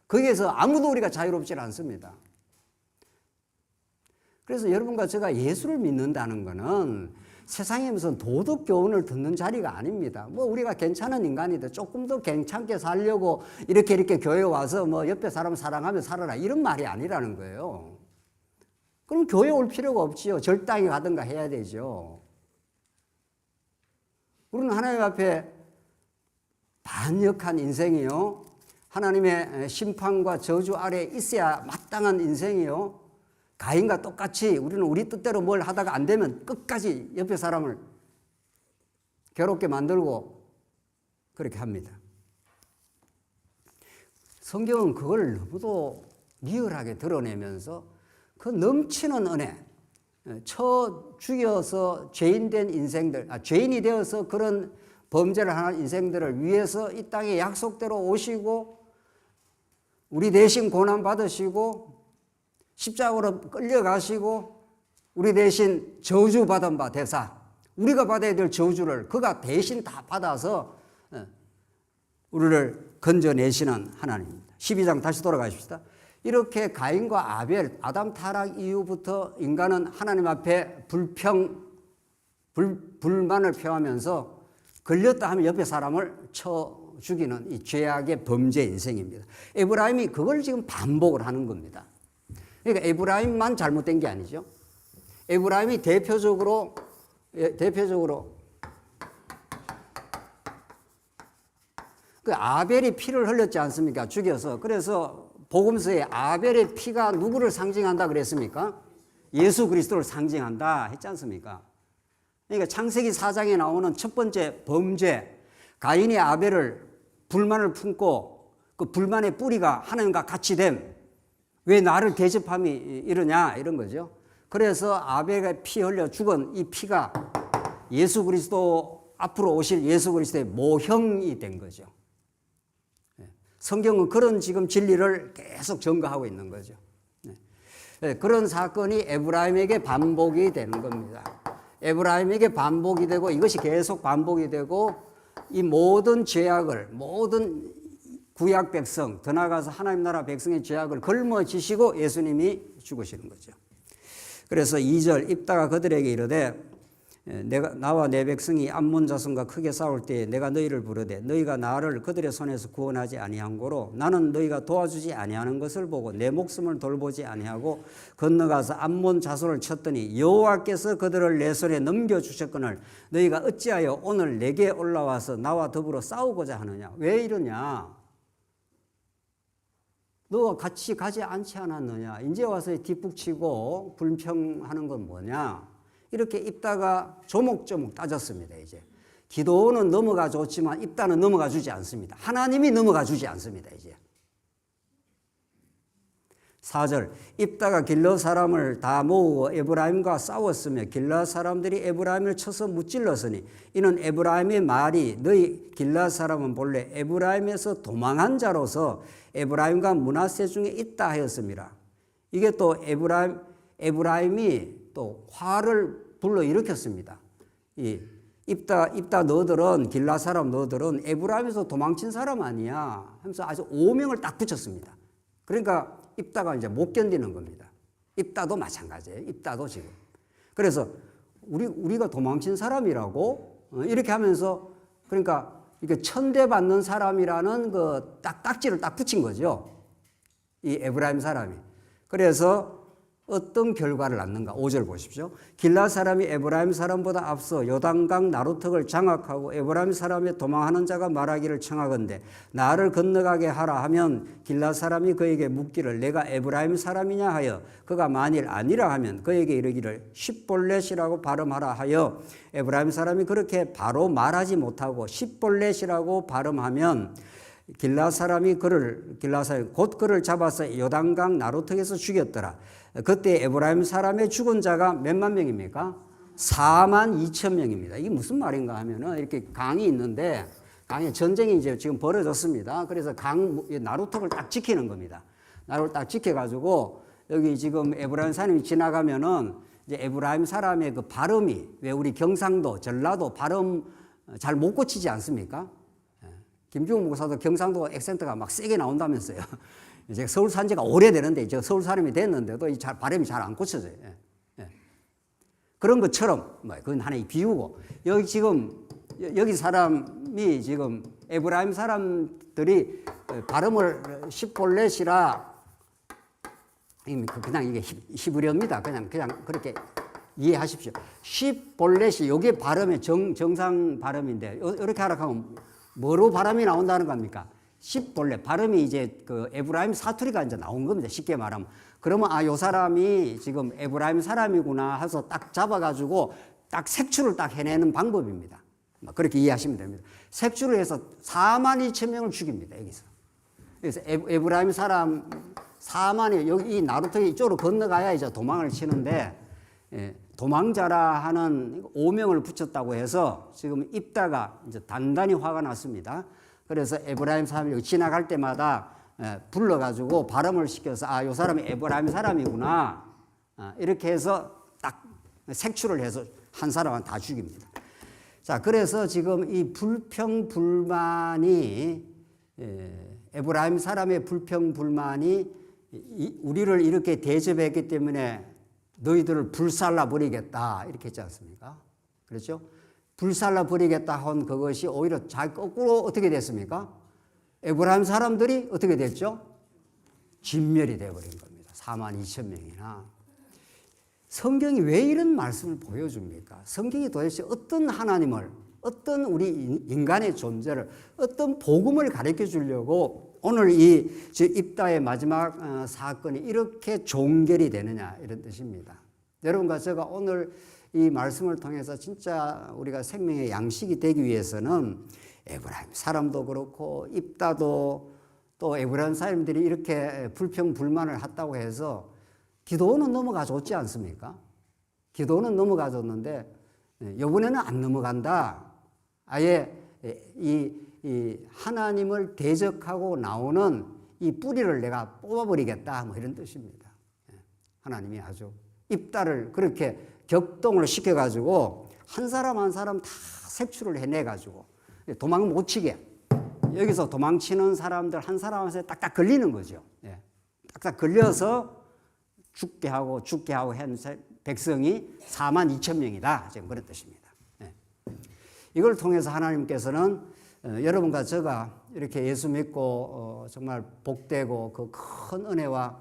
거기에서 아무도 우리가 자유롭지 않습니다. 그래서 여러분과 제가 예수를 믿는다는 것은 세상에 무슨 도덕 교훈을 듣는 자리가 아닙니다. 우리가 괜찮은 인간이다. 조금 더 괜찮게 살려고 이렇게 교회 와서 옆에 사람 사랑하며 살아라. 이런 말이 아니라는 거예요. 그럼 교회 올 필요가 없지요. 절당에 가든가 해야 되죠. 우리는 하나님 앞에 반역한 인생이요. 하나님의 심판과 저주 아래 있어야 마땅한 인생이요. 가인과 똑같이 우리는 우리 뜻대로 뭘 하다가 안 되면 끝까지 옆에 사람을 괴롭게 만들고 그렇게 합니다. 성경은 그걸 너무도 리얼하게 드러내면서 그 넘치는 은혜, 쳐 죽여서 죄인된 인생들, 죄인이 되어서 그런 범죄를 하는 인생들을 위해서 이 땅에 약속대로 오시고 우리 대신 고난 받으시고 십자가로 끌려가시고 우리 대신 저주받은 바 대사, 우리가 받아야 될 저주를 그가 대신 다 받아서 우리를 건져내시는 하나님입니다. 12장 다시 돌아가십시다. 이렇게 가인과 아벨, 아담 타락 이후부터 인간은 하나님 앞에 불만을 표하면서 걸렸다 하면 옆에 사람을 쳐 죽이는 이 죄악의 범죄 인생입니다. 에브라임이 그걸 지금 반복을 하는 겁니다. 그러니까 에브라임만 잘못된 게 아니죠. 에브라임이 대표적으로 그 아벨이 피를 흘렸지 않습니까? 죽여서. 그래서 복음서에 아벨의 피가 누구를 상징한다 그랬습니까? 예수 그리스도를 상징한다 했지 않습니까? 그러니까 창세기 4장에 나오는 첫 번째 범죄, 가인이 아벨을 불만을 품고 그 불만의 뿌리가 하나님과 같이 됨. 왜 나를 대접함이 이러냐 이런 거죠. 그래서 아벨의 피 흘려 죽은 이 피가 예수 그리스도 앞으로 오실 예수 그리스도의 모형이 된 거죠. 성경은 그런 지금 진리를 계속 증거하고 있는 거죠. 그런 사건이 에브라임에게 반복이 되는 겁니다. 에브라임에게 반복이 되고 이것이 계속 반복이 되고 이 모든 죄악을 모든 구약 백성, 더 나아가서 하나님 나라 백성의 죄악을 걸머지시고 예수님이 죽으시는 거죠. 그래서 2절 입다가 그들에게 이르되 내가 나와 내 백성이 암몬 자손과 크게 싸울 때에 내가 너희를 부르되 너희가 나를 그들의 손에서 구원하지 아니한 고로 나는 너희가 도와주지 아니하는 것을 보고 내 목숨을 돌보지 아니하고 건너가서 암몬 자손을 쳤더니 여호와께서 그들을 내 손에 넘겨주셨거늘 너희가 어찌하여 오늘 내게 올라와서 나와 더불어 싸우고자 하느냐. 왜 이러냐. 너가 같이 가지 않지 않았느냐. 이제 와서 뒷북치고 불평하는 건 뭐냐. 이렇게 입다가 조목조목 따졌습니다. 이제 기도는 넘어가 줬지만 입다는 넘어가 주지 않습니다. 하나님이 넘어가 주지 않습니다. 이제 4절 입다가 길러 사람을 다 모으고 에브라임과 싸웠으며 길러 사람들이 에브라임을 쳐서 무찔렀으니 이는 에브라임의 말이 너희 길러 사람은 본래 에브라임에서 도망한 자로서 에브라임과 므낫세 중에 있다 하였습니다. 이게 또 에브라임이 또 화를 불러 일으켰습니다. 이 입다 너들은 길라 사람 너들은 에브라임에서 도망친 사람 아니야 하면서 아주 오명을 딱 붙였습니다. 그러니까 입다가 이제 못 견디는 겁니다. 입다도 마찬가지예요. 입다도 지금. 그래서 우리가 도망친 사람이라고 이렇게 하면서 그러니까 이게 천대받는 사람이라는 그 딱지를 딱 붙인 거죠. 이 에브라임 사람이. 그래서 어떤 결과를 낳는가? 5절 보십시오. 길라 사람이 에브라임 사람보다 앞서 요단강 나루턱을 장악하고 에브라임 사람의 도망하는 자가 말하기를 청하건대 나를 건너가게 하라 하면 길라 사람이 그에게 묻기를 내가 에브라임 사람이냐 하여 그가 만일 아니라 하면 그에게 이르기를 십볼렛이라고 발음하라 하여 에브라임 사람이 그렇게 바로 말하지 못하고 십볼렛이라고 발음하면 길라 사람이 곧 그를 잡아서 요단강 나루턱에서 죽였더라. 그때 에브라임 사람의 죽은 자가 몇만 명입니까? 4만 2천 명입니다. 이게 무슨 말인가 하면은 이렇게 강이 있는데 강에 전쟁이 이제 지금 벌어졌습니다. 그래서 나루턱을 딱 지키는 겁니다. 나루를 딱 지켜가지고 여기 지금 에브라임 사람이 지나가면은 이제 에브라임 사람의 그 발음이 왜 우리 경상도, 전라도 발음 잘 못 고치지 않습니까? 김중훈 목사도 경상도 액센트가 막 세게 나온다면서요. 이제 서울 산 지가 오래되는데 저 서울 사람이 됐는데도 발음이 잘 안 고쳐져요. 그런 것처럼 그건 하나의 비유고 여기 사람이 지금 에브라임 사람들이 발음을 십볼렛이라 그냥 이게 히브리어입니다. 그냥 그렇게 이해하십시오. 십볼렛이 이게 발음의 정상 발음인데 이렇게 하라 하면 뭐로 발음이 나온다는 겁니까? 십볼렛 발음이 이제 그 에브라임 사투리가 이제 나온 겁니다. 쉽게 말하면. 그러면 요 사람이 지금 에브라임 사람이구나 해서 딱 잡아가지고 딱 색출을 딱 해내는 방법입니다. 그렇게 이해하시면 됩니다. 색출을 해서 4만 2천 명을 죽입니다. 여기서. 그래서 에브라임 사람 4만이 여기 이 나루턱 이쪽으로 건너가야 이제 도망을 치는데 도망자라 하는 오명을 붙였다고 해서 지금 입다가 이제 단단히 화가 났습니다. 그래서 에브라임 사람이 여기 지나갈 때마다 불러가지고 발음을 시켜서 요 사람이 에브라임 사람이구나 이렇게 해서 딱 색출을 해서 한 사람은 다 죽입니다. 자, 그래서 지금 이 불평불만이 에브라임 사람의 불평불만이 우리를 이렇게 대접했기 때문에 너희들을 불살라 버리겠다 이렇게 했지 않습니까? 그렇죠? 불살라 버리겠다 한 그것이 오히려 잘 거꾸로 어떻게 됐습니까? 에브라임 사람들이 어떻게 됐죠? 진멸이 되어버린 겁니다. 4만 2천 명이나. 성경이 왜 이런 말씀을 보여줍니까? 성경이 도대체 어떤 하나님을, 어떤 우리 인간의 존재를, 어떤 복음을 가르쳐 주려고 오늘 이 입다의 마지막 사건이 이렇게 종결이 되느냐 이런 뜻입니다. 여러분과 제가 오늘 이 말씀을 통해서 진짜 우리가 생명의 양식이 되기 위해서는 에브라임 사람도 그렇고 입다도 또 에브라임 사람들이 이렇게 불평불만을 했다고 해서 기도는 넘어가 줬지 않습니까? 기도는 넘어가 줬는데 이번에는 안 넘어간다. 아예 이 하나님을 대적하고 나오는 이 뿌리를 내가 뽑아버리겠다 뭐 이런 뜻입니다. 하나님이 아주 입다를 그렇게 격동을 시켜가지고 한 사람 한 사람 다 색출을 해내가지고 도망 못 치게 여기서 도망치는 사람들 한 사람한테 딱딱 걸리는 거죠. 예. 딱딱 걸려서 죽게 하고 한 백성이 42,000명이다. 지금 그런 뜻입니다. 예. 이걸 통해서 하나님께서는 여러분과 제가 이렇게 예수 믿고 정말 복되고 그 큰 은혜와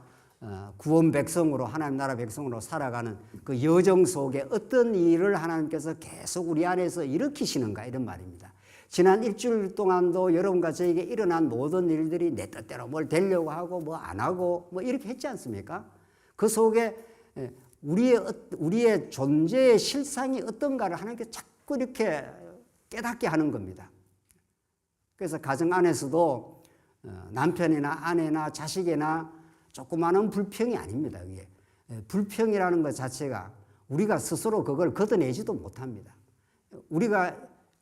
구원 백성으로 하나님 나라 백성으로 살아가는 그 여정 속에 어떤 일을 하나님께서 계속 우리 안에서 일으키시는가 이런 말입니다. 지난 일주일 동안도 여러분과 저에게 일어난 모든 일들이 내 뜻대로 뭘 되려고 하고 뭐 안 하고 뭐 이렇게 했지 않습니까? 그 속에 우리의 존재의 실상이 어떤가를 하나님께 자꾸 이렇게 깨닫게 하는 겁니다. 그래서 가정 안에서도 남편이나 아내나 자식이나 조그마한 불평이 아닙니다. 그게 불평이라는 것 자체가 우리가 스스로 그걸 걷어내지도 못합니다. 우리가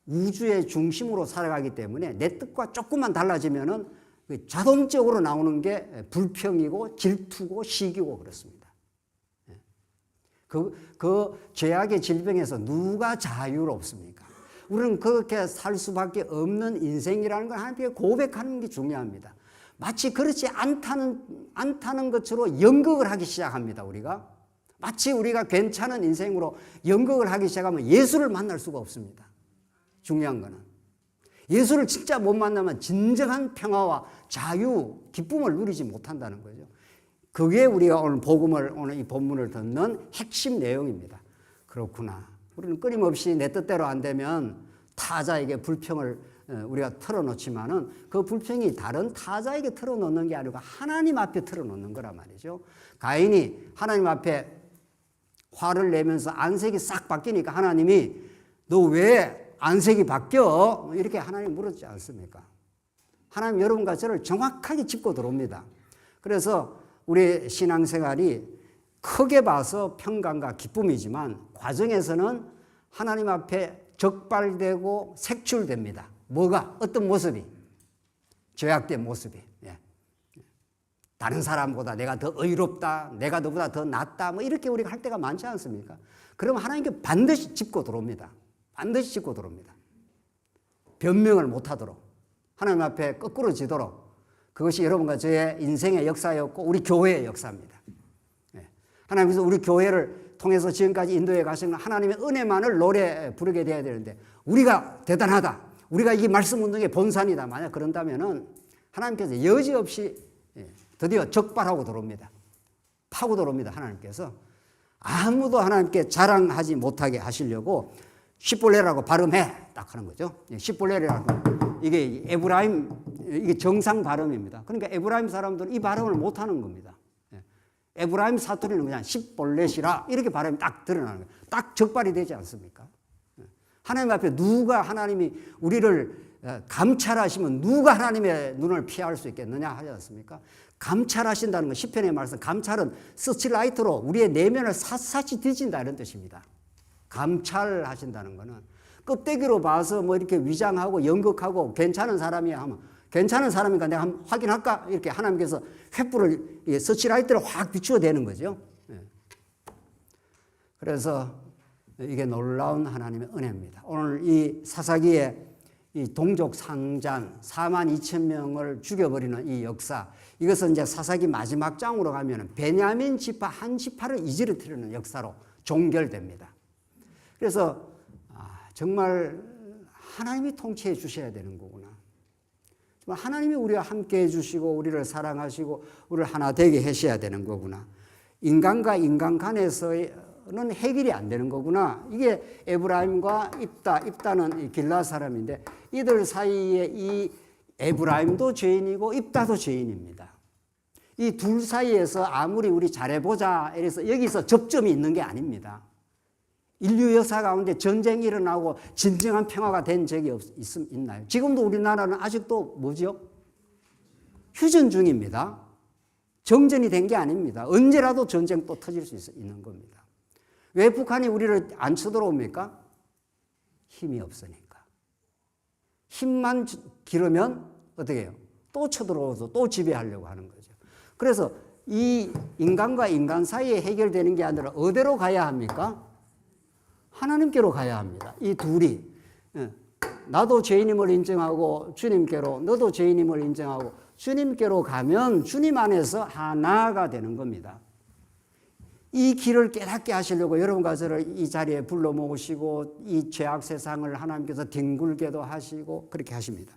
우주의 중심으로 살아가기 때문에 내 뜻과 조금만 달라지면은 자동적으로 나오는 게 불평이고 질투고 시기고 그렇습니다. 그 죄악의 질병에서 누가 자유롭습니까? 우리는 그렇게 살 수밖에 없는 인생이라는 걸 하나님께 고백하는 게 중요합니다. 마치 그렇지 않다는 것으로 연극을 하기 시작합니다. 우리가 마치 우리가 괜찮은 인생으로 연극을 하기 시작하면 예수를 만날 수가 없습니다. 중요한 거는 예수를 진짜 못 만나면 진정한 평화와 자유, 기쁨을 누리지 못한다는 거죠. 그게 우리가 오늘 이 본문을 듣는 핵심 내용입니다. 그렇구나. 우리는 끊임없이 내 뜻대로 안 되면 타자에게 불평을 우리가 털어놓지만은 그 불평이 다른 타자에게 털어놓는 게 아니고 하나님 앞에 털어놓는 거란 말이죠. 가인이 하나님 앞에 화를 내면서 안색이 싹 바뀌니까 하나님이 너 왜 안색이 바뀌어? 이렇게 하나님 물었지 않습니까? 하나님 여러분과 저를 정확하게 짚고 들어옵니다. 그래서 우리 신앙생활이 크게 봐서 평강과 기쁨이지만 과정에서는 하나님 앞에 적발되고 색출됩니다. 뭐가? 어떤 모습이? 죄악된 모습이. 예. 다른 사람보다 내가 더 의롭다, 내가 너보다 더 낫다, 뭐 이렇게 우리가 할 때가 많지 않습니까? 그러면 하나님께 반드시 짚고 들어옵니다. 반드시 짚고 들어옵니다. 변명을 못하도록 하나님 앞에 거꾸로 지도록 그것이 여러분과 저의 인생의 역사였고 우리 교회의 역사입니다. 예. 하나님께서 우리 교회를 통해서 지금까지 인도해 가시는 하나님의 은혜만을 노래 부르게 돼야 되는데 우리가 대단하다. 우리가 이 말씀 운동의 본산이다. 만약 그런다면은 하나님께서 여지없이 드디어 적발하고 들어옵니다. 파고 들어옵니다. 하나님께서 아무도 하나님께 자랑하지 못하게 하시려고 시볼레라고 발음해 딱 하는 거죠. 시볼레라고 이게 에브라임 이게 정상 발음입니다. 그러니까 에브라임 사람들은 이 발음을 못 하는 겁니다. 에브라임 사투리는 그냥 시볼렛이라 이렇게 발음이 딱 드러나는 거예요. 딱 적발이 되지 않습니까? 하나님 앞에 누가 하나님이 우리를 감찰하시면 누가 하나님의 눈을 피할 수 있겠느냐 하지 않습니까? 감찰하신다는 건 시편의 말씀 감찰은 서치라이트로 우리의 내면을 샅샅이 뒤진다 이런 뜻입니다. 감찰하신다는 거는 껍데기로 봐서 뭐 이렇게 위장하고 연극하고 괜찮은 사람이야 하면 괜찮은 사람이니까 내가 한번 확인할까? 이렇게 하나님께서 횃불을 서치라이트를 확 비추어 대는 거죠. 그래서 이게 놀라운 하나님의 은혜입니다. 오늘 이 사사기의 이 동족 상잔 42,000명을 죽여버리는 이 역사 이것은 이제 사사기 마지막 장으로 가면 베냐민 지파 한 지파를 이지르트리는 역사로 종결됩니다. 그래서 정말 하나님이 통치해 주셔야 되는 거구나. 하나님이 우리와 함께 해주시고 우리를 사랑하시고 우리를 하나 되게 하셔야 되는 거구나. 인간과 인간 간에서는 해결이 안 되는 거구나. 이게 에브라임과 입다는 길라 사람인데 이들 사이에 이 에브라임도 죄인이고 입다도 죄인입니다. 이 둘 사이에서 아무리 우리 잘해보자 이래서 여기서 접점이 있는 게 아닙니다. 인류 역사 가운데 전쟁이 일어나고 진정한 평화가 된 적이 있나요? 지금도 우리나라는 아직도 뭐죠? 휴전 중입니다. 정전이 된 게 아닙니다. 언제라도 전쟁 또 터질 수 있는 겁니다. 왜 북한이 우리를 안 쳐들어옵니까? 힘이 없으니까. 힘만 기르면 어떻게 해요? 또 쳐들어오서 또 지배하려고 하는 거죠. 그래서 이 인간과 인간 사이에 해결되는 게 아니라 어디로 가야 합니까? 하나님께로 가야 합니다. 이 둘이 나도 죄인임을 인정하고 주님께로, 너도 죄인임을 인정하고 주님께로 가면 주님 안에서 하나가 되는 겁니다. 이 길을 깨닫게 하시려고 여러분과 저를 이 자리에 불러 모으시고 이 죄악 세상을 하나님께서 뒹굴게도 하시고 그렇게 하십니다.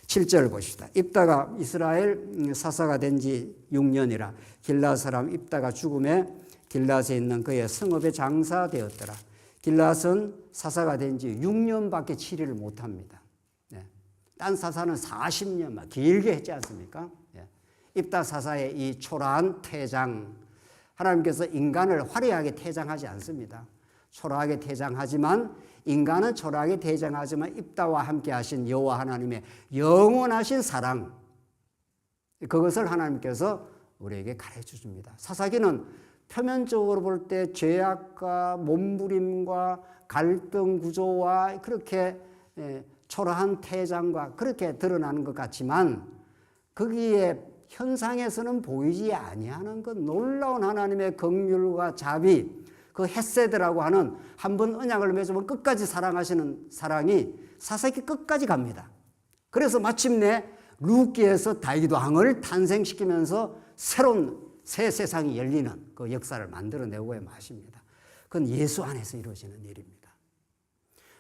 7절 보십시다. 입다가 이스라엘 사사가 된 지 6년이라 길앗 사람 입다가 죽음에 길앗에 있는 그의 성읍에 장사되었더라. 길앗은 사사가 된 지 6년밖에 치리를 못합니다. 딴 사사는 40년 막 길게 했지 않습니까? 입다 사사의 이 초라한 퇴장, 하나님께서 인간을 화려하게 퇴장하지 않습니다. 초라하게 퇴장하지만 인간은 초라하게 퇴장하지만 입다와 함께 하신 여호와 하나님의 영원하신 사랑, 그것을 하나님께서 우리에게 가르쳐 줍니다. 사사기는 표면적으로 볼 때 죄악과 몸부림과 갈등 구조와 그렇게 초라한 퇴장과 그렇게 드러나는 것 같지만 거기에 현상에서는 보이지 아니하는 그 놀라운 하나님의 긍휼과 자비, 그 헤세드라고 하는 한 번 언약을 맺으면 끝까지 사랑하시는 사랑이 사사기 끝까지 갑니다. 그래서 마침내 룻기에서 다윗 왕을 탄생시키면서 새로운 새 세상이 열리는 그 역사를 만들어내고 마십니다. 그건 예수 안에서 이루어지는 일입니다.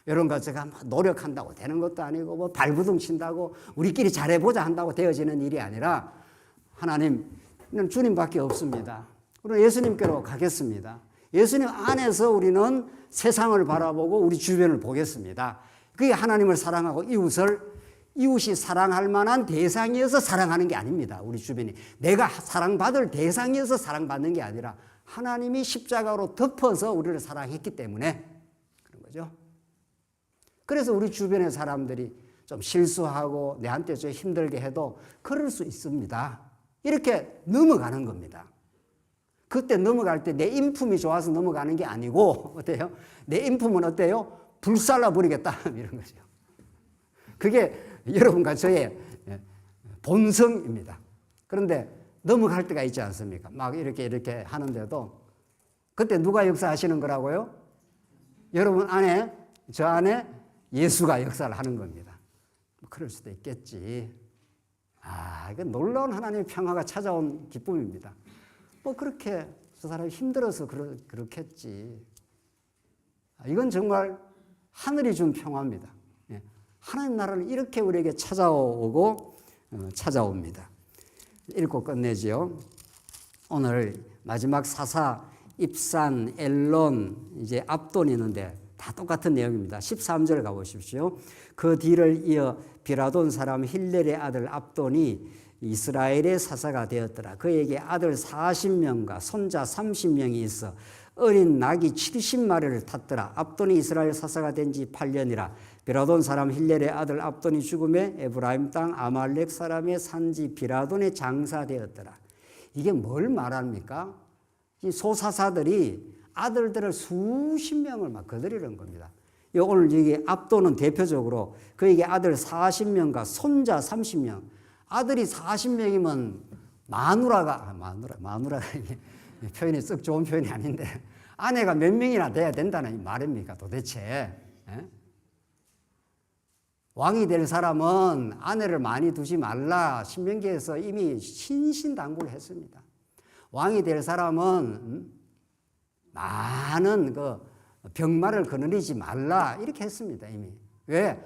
여러분과 제가 노력한다고 되는 것도 아니고 뭐 발부둥 친다고 우리끼리 잘해보자 한다고 되어지는 일이 아니라 하나님은 주님밖에 없습니다. 우리는 예수님께로 가겠습니다. 예수님 안에서 우리는 세상을 바라보고 우리 주변을 보겠습니다. 그게 하나님을 사랑하고 이웃이 사랑할 만한 대상이어서 사랑하는 게 아닙니다. 우리 주변이 내가 사랑받을 대상이어서 사랑받는 게 아니라 하나님이 십자가로 덮어서 우리를 사랑했기 때문에 그런 거죠. 그래서 우리 주변의 사람들이 좀 실수하고 내한테 좀 힘들게 해도 그럴 수 있습니다. 이렇게 넘어가는 겁니다. 그때 넘어갈 때 내 인품이 좋아서 넘어가는 게 아니고 어때요? 내 인품은 어때요? 불살라 버리겠다 이런 거죠. 그게 여러분과 저의 본성입니다. 그런데 넘어갈 때가 있지 않습니까? 막 이렇게 하는데도 그때 누가 역사하시는 거라고요? 여러분 안에, 저 안에 예수가 역사를 하는 겁니다. 그럴 수도 있겠지. 이건 놀라운 하나님의 평화가 찾아온 기쁨입니다. 뭐 그렇게 저 사람이 힘들어서 그렇겠지. 이건 정말 하늘이 준 평화입니다. 하나님 나라는 이렇게 우리에게 찾아옵니다. 읽고 끝내지요. 오늘 마지막 사사, 입산, 엘론, 이제 압돈이 있는데 다 똑같은 내용입니다. 13절 가보십시오. 그 뒤를 이어 비라돈 사람 힐렐의 아들 압돈이 이스라엘의 사사가 되었더라. 그에게 아들 40명과 손자 30명이 있어 어린 낙이 70마리를 탔더라. 압돈이 이스라엘 사사가 된 지 8년이라. 비라돈 사람 힐렐의 아들 압돈이 죽음에 에브라임 땅 아말렉 사람의 산지 비라돈에 장사되었더라. 이게 뭘 말합니까? 이 소사사들이 아들들을 수십 명을 막 거느리는 겁니다. 오늘 여기 압돈은 대표적으로 그에게 아들 40명과 손자 30명. 아들이 40명이면 마누라가 표현이 썩 좋은 표현이 아닌데 아내가 몇 명이나 돼야 된다는 말입니까 도대체? 왕이 될 사람은 아내를 많이 두지 말라 신명기에서 이미 신신당부를 했습니다. 왕이 될 사람은 많은 그 병마를 거느리지 말라 이렇게 했습니다. 이미. 왜?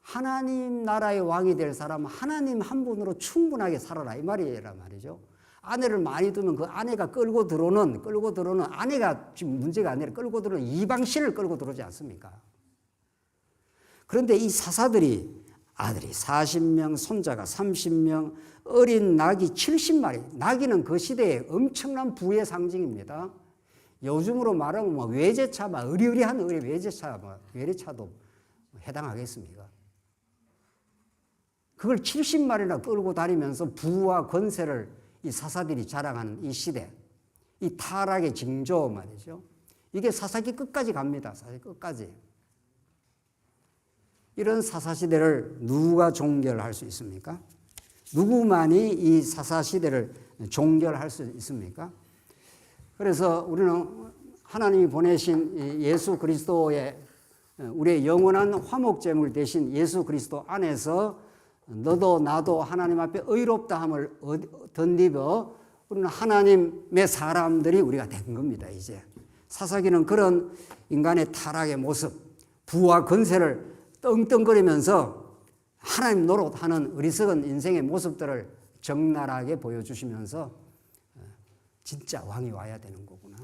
하나님 나라의 왕이 될 사람은 하나님 한 분으로 충분하게 살아라 이 말이란 말이죠. 아내를 많이 두면 그 아내가 끌고 들어오는 아내가 지금 문제가 아니라 끌고 들어오는 이방신을 끌고 들어오지 않습니까? 그런데 이 사사들이 아들이 40명, 손자가 30명, 어린 낙이 70마리. 낙이는 그 시대의 엄청난 부의 상징입니다. 요즘으로 말하면 뭐 외제차, 막 의리의리한 외제차, 외래차도 해당하겠습니까? 그걸 70마리나 끌고 다니면서 부와 권세를 이 사사들이 자랑하는 이 시대, 이 타락의 징조 말이죠. 이게 사사기 끝까지 갑니다. 사사기 끝까지. 이런 사사시대를 누가 종결할 수 있습니까? 누구만이 이 사사시대를 종결할 수 있습니까? 그래서 우리는 하나님이 보내신 예수 그리스도의 우리의 영원한 화목제물 대신 예수 그리스도 안에서 너도 나도 하나님 앞에 의롭다함을 덧입어 우리는 하나님의 사람들이 우리가 된 겁니다. 이제 사사기는 그런 인간의 타락의 모습, 부와 권세를 떵떵거리면서 하나님 노릇하는 어리석은 인생의 모습들을 적나라하게 보여주시면서 진짜 왕이 와야 되는 거구나.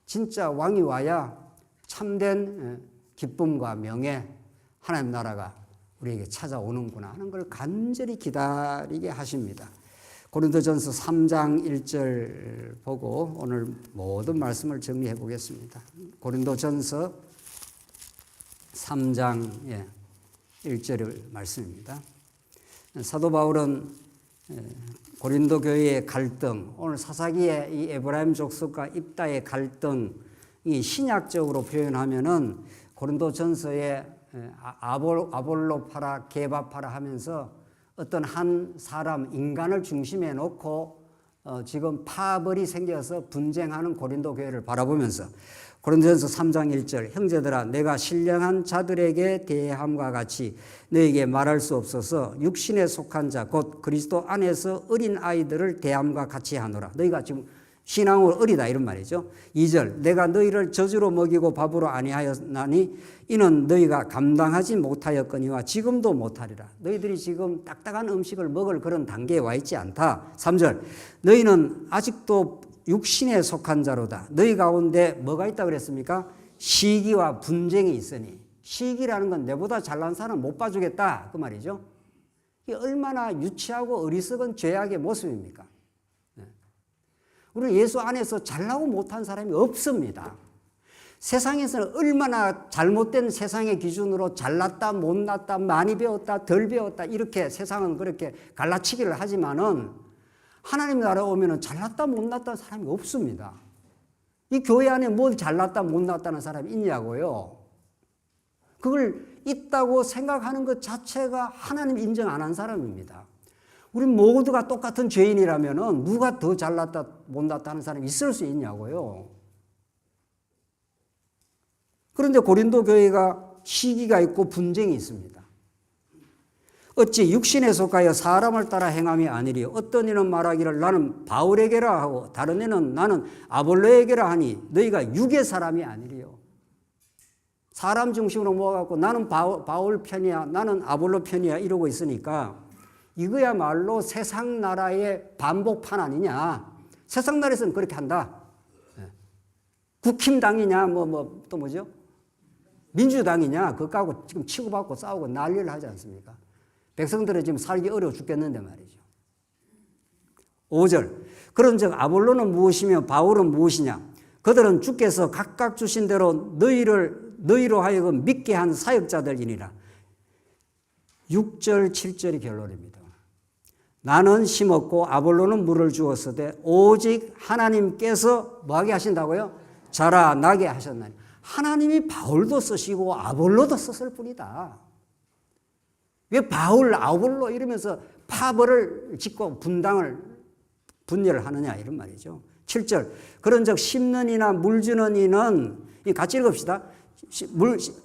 진짜 왕이 와야 참된 기쁨과 명예, 하나님 나라가 우리에게 찾아오는구나 하는 걸 간절히 기다리게 하십니다. 고린도전서 3장 1절 보고 오늘 모든 말씀을 정리해 보겠습니다. 고린도전서 3장 1절 말씀입니다. 사도 바울은 고린도 교회의 갈등, 오늘 사사기의 이 에브라임 족속과 입다의 갈등이 신약적으로 표현하면은 고린도전서에 아볼로파라 게바파라 하면서 어떤 한 사람 인간을 중심에 놓고 지금 파벌이 생겨서 분쟁하는 고린도 교회를 바라보면서 고린도전서 3장 1절 형제들아 내가 신령한 자들에게 대함과 같이 너에게 말할 수 없어서 육신에 속한 자 곧 그리스도 안에서 어린 아이들을 대함과 같이 하노라. 너희가 지금 신앙으로 어리다 이런 말이죠. 2절 내가 너희를 저주로 먹이고 밥으로 아니하였나니 이는 너희가 감당하지 못하였거니와 지금도 못하리라. 너희들이 지금 딱딱한 음식을 먹을 그런 단계에 와 있지 않다. 3절 너희는 아직도 육신에 속한 자로다. 너희 가운데 뭐가 있다 그랬습니까? 시기와 분쟁이 있으니. 시기라는 건 내보다 잘난 사람 못 봐주겠다 그 말이죠. 이게 얼마나 유치하고 어리석은 죄악의 모습입니까? 우리 예수 안에서 잘나고 못한 사람이 없습니다. 세상에서는 얼마나 잘못된 세상의 기준으로 잘났다 못났다 많이 배웠다 덜 배웠다 이렇게 세상은 그렇게 갈라치기를 하지만은 하나님 나라 오면은 잘났다 못났다 사람이 없습니다. 이 교회 안에 뭘 잘났다 못났다는 사람이 있냐고요. 그걸 있다고 생각하는 것 자체가 하나님 인정 안 한 사람입니다. 우리 모두가 똑같은 죄인이라면은 누가 더 잘났다 못났다 하는 사람이 있을 수 있냐고요. 그런데 고린도 교회가 시기가 있고 분쟁이 있습니다. 어찌 육신에 속하여 사람을 따라 행함이 아니리요. 어떤 이는 말하기를 나는 바울에게라 하고 다른 이는 나는 아볼로에게라 하니 너희가 육의 사람이 아니리요. 사람 중심으로 모아갖고 나는 바울 편이야 나는 아볼로 편이야 이러고 있으니까 이거야말로 세상 나라의 반복판 아니냐. 세상 나라에서는 그렇게 한다. 국힘당이냐 또 뭐죠? 민주당이냐 그거하고 지금 치고받고 싸우고 난리를 하지 않습니까? 백성들은 지금 살기 어려워 죽겠는데 말이죠. 5절 그런즉 아볼로는 무엇이며 바울은 무엇이냐? 그들은 주께서 각각 주신 대로 너희로 하여금 믿게 한 사역자들이니라. 6절 7절이 결론입니다. 나는 심었고 아볼로는 물을 주었으되 오직 하나님께서 뭐하게 하신다고요? 자라나게 하셨나니. 하나님이 바울도 쓰시고 아볼로도 썼을 뿐이다. 왜 바울, 아볼로 이러면서 파벌을 짓고 분열을 하느냐 이런 말이죠. 7절 그런즉 심는 이나 물 주는 이는 같이 읽읍시다.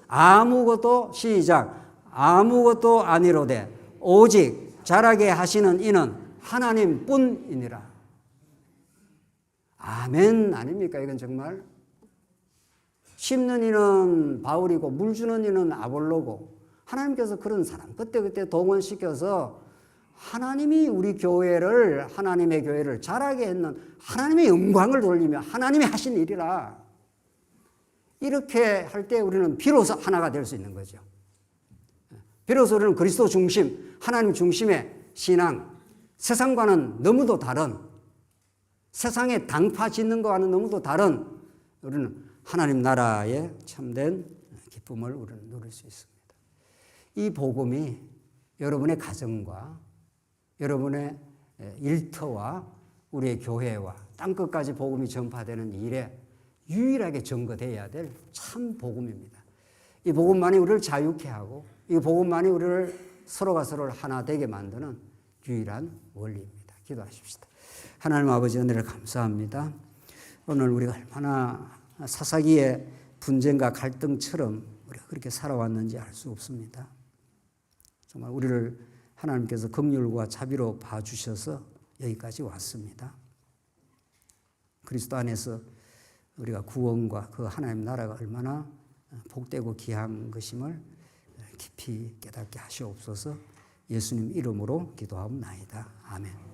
아무것도 시작 아무것도 아니로되 오직 자라게 하시는 이는 하나님뿐이니라. 아멘 아닙니까? 이건 정말 심는 이는 바울이고 물 주는 이는 아볼로고 하나님께서 그런 사람 그때 동원시켜서 하나님이 우리 교회를 하나님의 교회를 자라게 했는 하나님의 영광을 돌리며 하나님이 하신 일이라. 이렇게 할 때 우리는 비로소 하나가 될 수 있는 거죠. 비로소 우리는 그리스도 중심, 하나님 중심의 신앙, 세상과는 너무도 다른, 세상에 당파 짓는 것과는 너무도 다른 우리는 하나님 나라의 참된 기쁨을 우리는 누릴 수 있습니다. 이 복음이 여러분의 가정과 여러분의 일터와 우리의 교회와 땅끝까지 복음이 전파되는 일에 유일하게 전거되어야 될 참 복음입니다. 이 복음만이 우리를 자유케 하고 이 복음만이 우리를 서로가 서로를 하나 되게 만드는 유일한 원리입니다. 기도하십시다. 하나님 아버지 은혜를 감사합니다. 오늘 우리가 얼마나 사사기의 분쟁과 갈등처럼 우리가 그렇게 살아왔는지 알 수 없습니다. 정말 우리를 하나님께서 긍휼과 자비로 봐주셔서 여기까지 왔습니다. 그리스도 안에서 우리가 구원과 그 하나님 나라가 얼마나 복되고 귀한 것임을 깊이 깨닫게 하시옵소서. 예수님 이름으로 기도하옵나이다. 아멘.